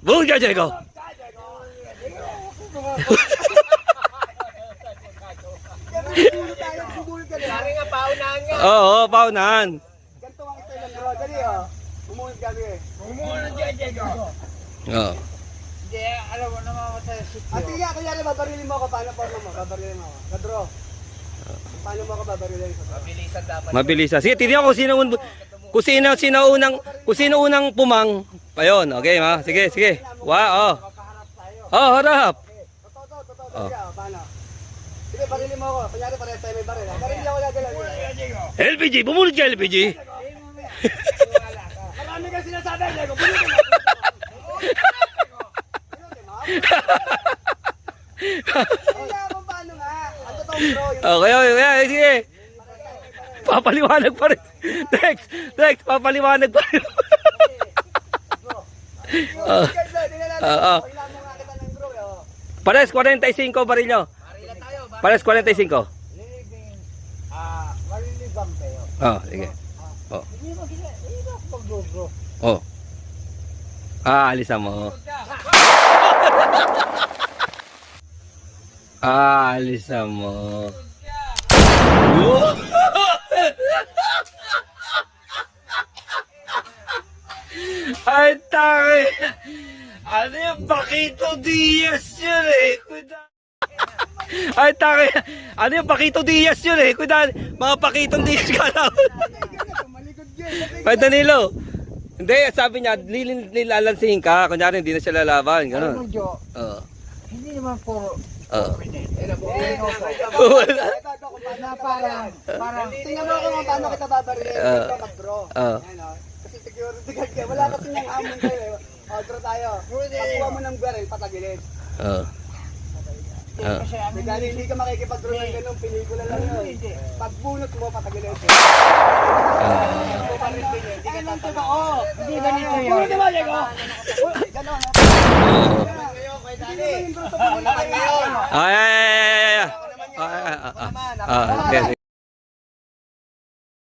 Bunga Diego. Pare nga, paunahan nga. Oo, paunahan. Ganito ang style ng bro. Dali oh. Umuhit kami eh. Umuhit dyan, Diego. Oo. Hindi, alam mo, namamatay si Tio. Sige, kunyari, babarilin mo ako. Paano forma mo? Babarilin mo ako. Kadro. Paano mo ako babarilin? Mabilisan dapat. Mabilisan. Sige, tignan ko kung sino unang pumang. Ayun, okay, ma. Sige, sige. Wow, oh. Oh, harap. Totoo. Dali oh. Paano? Sige, barilin mo ako. Kunyari, parehas tayo may baril. Barilin ako lagalaw. LPG, bumunod ka LPG. Marami kang sinasabi, Diego. Bunutin mo. Kaya kung paano nga. Ang totoo bro. Okay, okay, sige. Papaliwanag pa rin. Dex, papaliwanag pa rin. Pares 45 baril nyo. Pares 45. Malilibang kayo. Oh, sige. Oh. Hindi mo pag-bro. Oh. Alisan mo. Alisan mo. Ay, tayo. Ano yung Paquito Diaz yun eh? Ay, tayo. Ano yung Paquito Diaz yun eh? Kuda, mga Paquito Diaz ka lang. Ay, Danilo. Hindi, sabi niya, nilalansihin ka. Kunyari, hindi na siya lalaban. Ganun. Oo. Hindi naman puro. Oo. Parang tingnan mo ako kung paano kita babarilin. Bro. Kasi security guard ka. Wala kasi nang amon kayo. Draw tayo. Pagkuha mo ng baril, patagilid. Oo. Dahil hindi ka makikipag-draw ng ganun, pelikula lang yun. Pagbunot mo, patagilid. Anong totoo? Hindi ganito yun. Bunutin mo, Diego! Ganon. Hindi naman yung draw sa bunutin. Ay.